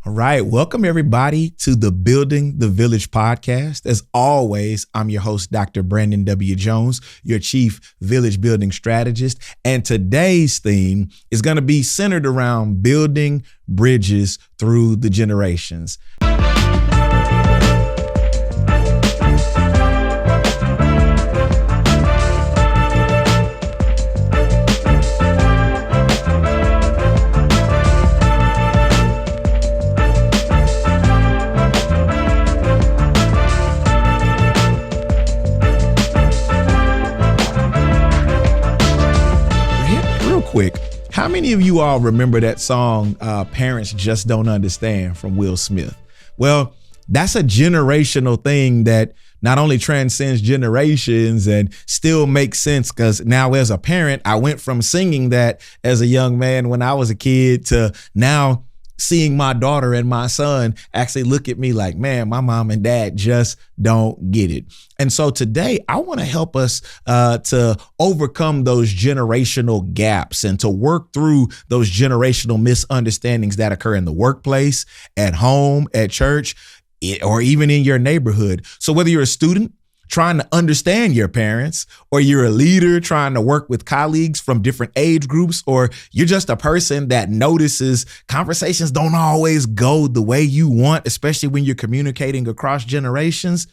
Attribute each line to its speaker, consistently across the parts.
Speaker 1: All right. Welcome, everybody, to the Building the Village podcast. As always, I'm your host, Dr. Brandon W. Jones, your Chief Village Building Strategist. And today's theme is going to be centered around building bridges through the generations. Quick. How many of you all remember that song, Parents Just Don't Understand, from Will Smith? Well, that's a generational thing that not only transcends generations and still makes sense, because now as a parent, I went from singing that as a young man when I was a kid to now seeing my daughter and my son actually look at me like, man, my mom and dad just don't get it. And so today I want to help us to overcome those generational gaps and to work through those generational misunderstandings that occur in the workplace, at home, at church, or even in your neighborhood. So whether you're a student trying to understand your parents, or you're a leader trying to work with colleagues from different age groups, or you're just a person that notices conversations don't always go the way you want, especially when you're communicating across generations,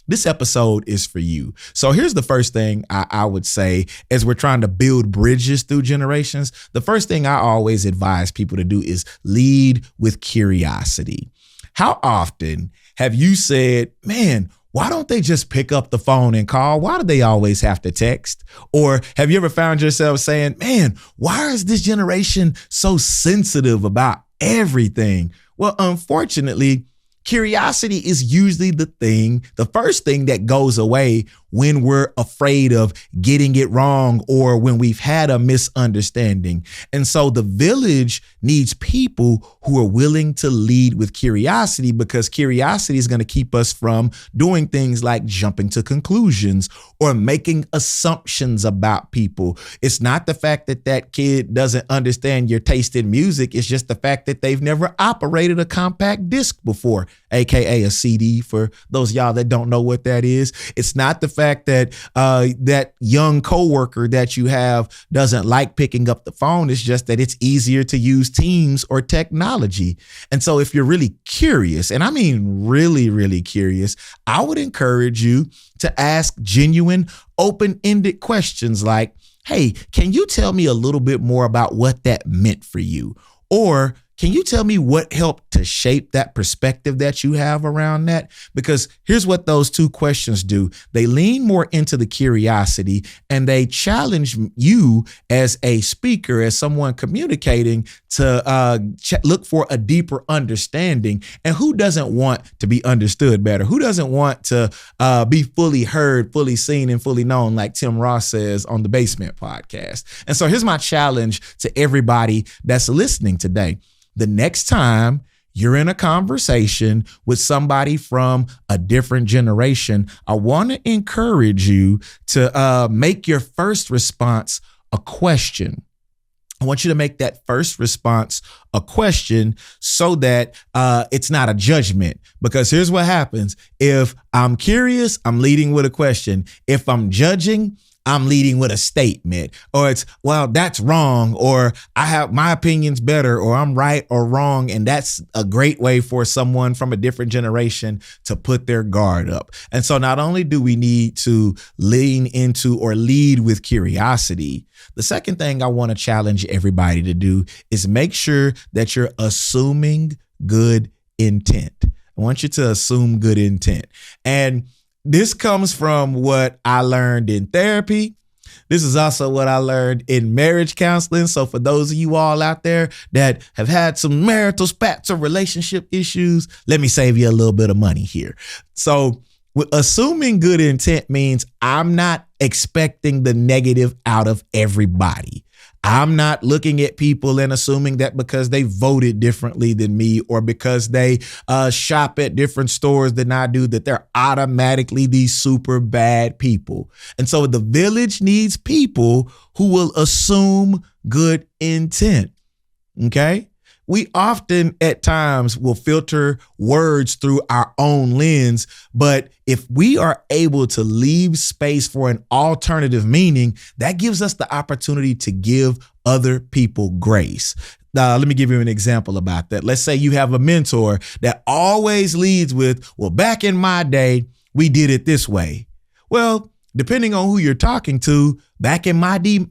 Speaker 1: this episode is for you. So here's the first thing I would say as we're trying to build bridges through generations. The first thing I always advise people to do is lead with curiosity. How often have you said, man, why don't they just pick up the phone and call? Why do they always have to text? Or have you ever found yourself saying, man, why is this generation so sensitive about everything? Well, unfortunately, curiosity is usually the first thing that goes away when we're afraid of getting it wrong or when we've had a misunderstanding. And so the village needs people who are willing to lead with curiosity, because curiosity is going to keep us from doing things like jumping to conclusions or making assumptions about people. It's not the fact that that kid doesn't understand your taste in music. It's just the fact that they've never operated a compact disc before, aka a CD for those of y'all that don't know what that is. It's not the fact that that young coworker that you have doesn't like picking up the phone. It's just that it's easier to use Teams or technology. And so if you're really curious, and I mean really, really curious, I would encourage you to ask genuine, open-ended questions like, hey, can you tell me a little bit more about what that meant for you? Or can you tell me what helped to shape that perspective that you have around that? Because here's what those two questions do. They lean more into the curiosity, and they challenge you as a speaker, as someone communicating, to look for a deeper understanding. And who doesn't want to be understood better? Who doesn't want to be fully heard, fully seen, and fully known, like Tim Ross says on the Basement Podcast? And so here's my challenge to everybody that's listening today. The next time you're in a conversation with somebody from a different generation, I want to encourage you to make your first response a question. I want you to make that first response a question so that it's not a judgment. Because here's what happens. If I'm curious, I'm leading with a question. If I'm judging, I'm leading with a statement, or it's, well, that's wrong, or I have my opinion's better, or I'm right or wrong. And that's a great way for someone from a different generation to put their guard up. And so not only do we need to lean into or lead with curiosity, the second thing I want to challenge everybody to do is make sure that you're assuming good intent. I want you to assume good intent. And this comes from what I learned in therapy. This is also what I learned in marriage counseling. So for those of you all out there that have had some marital spats or relationship issues, let me save you a little bit of money here. So assuming good intent means I'm not expecting the negative out of everybody. I'm not looking at people and assuming that because they voted differently than me or because they shop at different stores than I do, that they're automatically these super bad people. And so the village needs people who will assume good intent. Okay? we often at times will filter words through our own lens. But if we are able to leave space for an alternative meaning, that gives us the opportunity to give other people grace. Let me give you an example about that. Let's say you have a mentor that always leads with, well, back in my day, we did it this way. Well, depending on who you're talking to, back in my day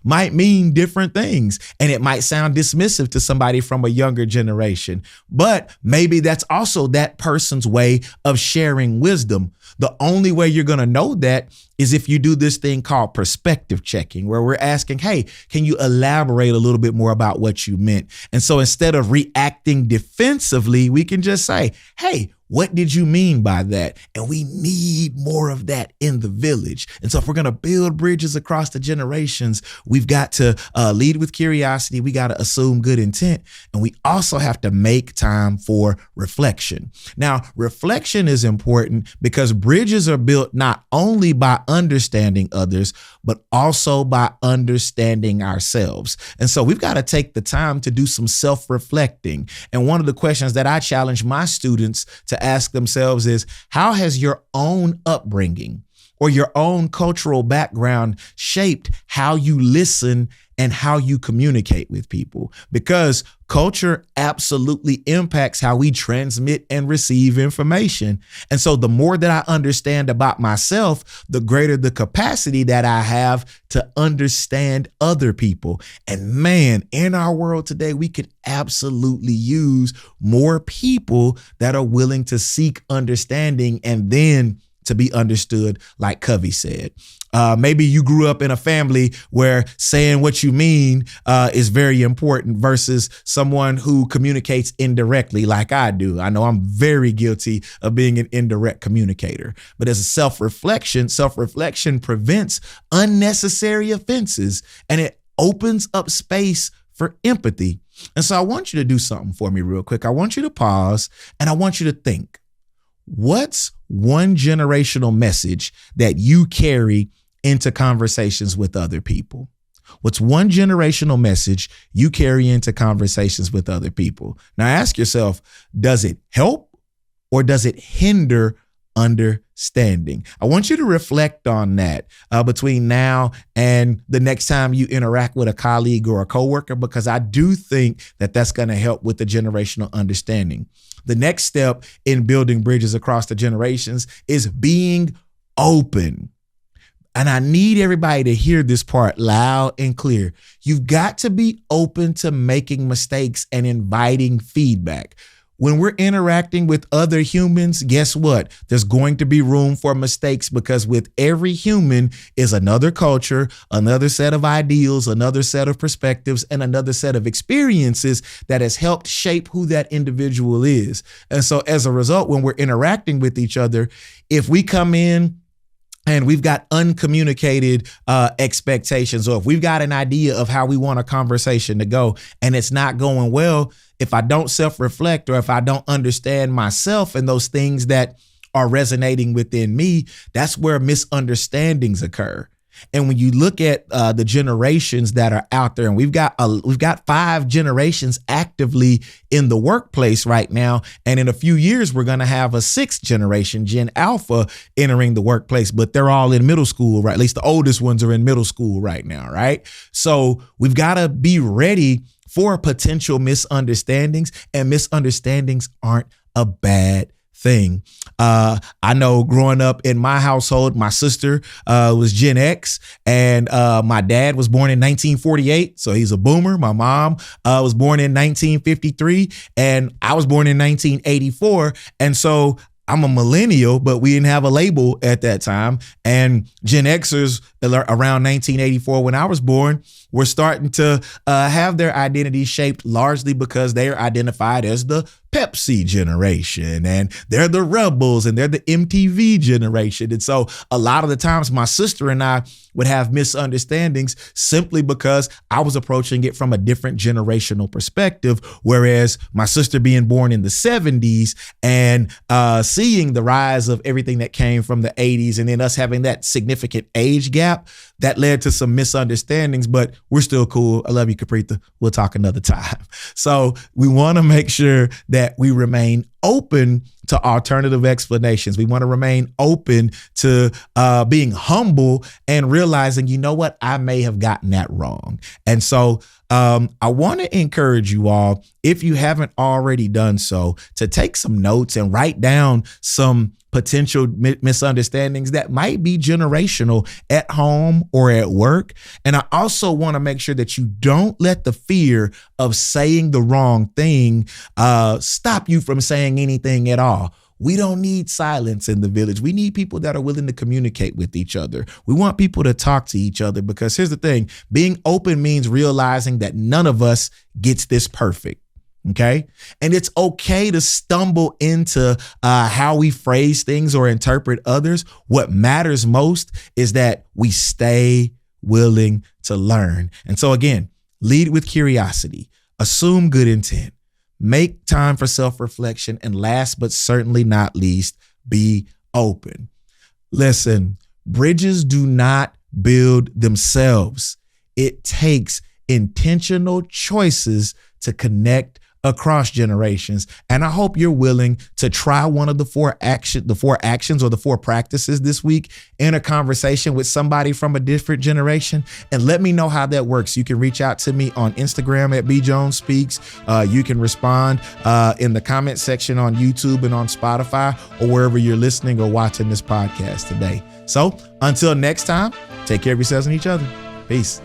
Speaker 1: might mean different things. And it might sound dismissive to somebody from a younger generation. But maybe that's also that person's way of sharing wisdom. The only way you're going to know that is if you do this thing called perspective checking, where we're asking, hey, can you elaborate a little bit more about what you meant? And so instead of reacting defensively, we can just say, hey, what did you mean by that? And we need more of that in the village. And so if we're going to build bridges across the generations, we've got to lead with curiosity. We got to assume good intent. And we also have to make time for reflection. Now, reflection is important because bridges are built not only by understanding others, but also by understanding ourselves. And so we've got to take the time to do some self-reflecting. And one of the questions that I challenge my students to ask themselves is, how has your own upbringing or your own cultural background shaped how you listen and how you communicate with people? Because culture absolutely impacts how we transmit and receive information. And so the more that I understand about myself, the greater the capacity that I have to understand other people. And man, in our world today, we could absolutely use more people that are willing to seek understanding and then to be understood, like Covey said. Maybe you grew up in a family where saying what you mean is very important versus someone who communicates indirectly like I do. I know I'm very guilty of being an indirect communicator. But as a self-reflection prevents unnecessary offenses and it opens up space for empathy. And so I want you to do something for me real quick. I want you to pause and I want you to think. What's one generational message that you carry into conversations with other people? What's one generational message you carry into conversations with other people? Now ask yourself, does it help or does it hinder understanding? I want you to reflect on that between now and the next time you interact with a colleague or a coworker, because I do think that that's going to help with the generational understanding. The next step in building bridges across the generations is being open. And I need everybody to hear this part loud and clear. You've got to be open to making mistakes and inviting feedback. When we're interacting with other humans, guess what? There's going to be room for mistakes because with every human is another culture, another set of ideals, another set of perspectives, and another set of experiences that has helped shape who that individual is. And so as a result, when we're interacting with each other, if we come in and we've got uncommunicated expectations, or if we've got an idea of how we want a conversation to go and it's not going well, if I don't self-reflect or if I don't understand myself and those things that are resonating within me, that's where misunderstandings occur. And when you look at the generations that are out there, and we've got 5 generations actively in the workplace right now, and in a few years we're going to have a 6th generation, Gen Alpha, entering the workplace. But they're all in middle school, right? At least the oldest ones are in middle school right now, right? So we've got to be ready for potential misunderstandings, and misunderstandings aren't a bad thing. I know growing up in my household, my sister was Gen X, and my dad was born in 1948, so he's a boomer. My mom was born in 1953, and I was born in 1984, and so I'm a millennial, but we didn't have a label at that time. And Gen Xers around 1984, when I was born, were starting to have their identity shaped largely because they are identified as the Pepsi generation, and they're the rebels, and they're the MTV generation. And so a lot of the times my sister and I would have misunderstandings simply because I was approaching it from a different generational perspective, whereas my sister being born in the 70s and seeing the rise of everything that came from the 80s, and then us having that significant age gap, that led to some misunderstandings, but we're still cool. I love you, Caprita. We'll talk another time. So we want to make sure that we remain open to alternative explanations. We want to remain open to being humble and realizing, you know what, I may have gotten that wrong. And so I want to encourage you all, if you haven't already done so, to take some notes and write down some potential misunderstandings that might be generational at home or at work. And I also want to make sure that you don't let the fear of saying the wrong thing stop you from saying anything at all. We don't need silence in the village. We need people that are willing to communicate with each other. We want people to talk to each other, because here's the thing, being open means realizing that none of us gets this perfect. Okay. And it's okay to stumble into how we phrase things or interpret others. What matters most is that we stay willing to learn. And so again, lead with curiosity, assume good intent, make time for self-reflection, and last but certainly not least, be open. Listen, bridges do not build themselves. It takes intentional choices to connect across generations. And I hope you're willing to try one of the four actions or the four practices this week in a conversation with somebody from a different generation, and let me know how that works. You can reach out to me on Instagram at BJonesSpeaks. You can respond in the comment section on YouTube and on Spotify, or wherever you're listening or watching this podcast today. So until next time, take care of yourselves and each other. Peace.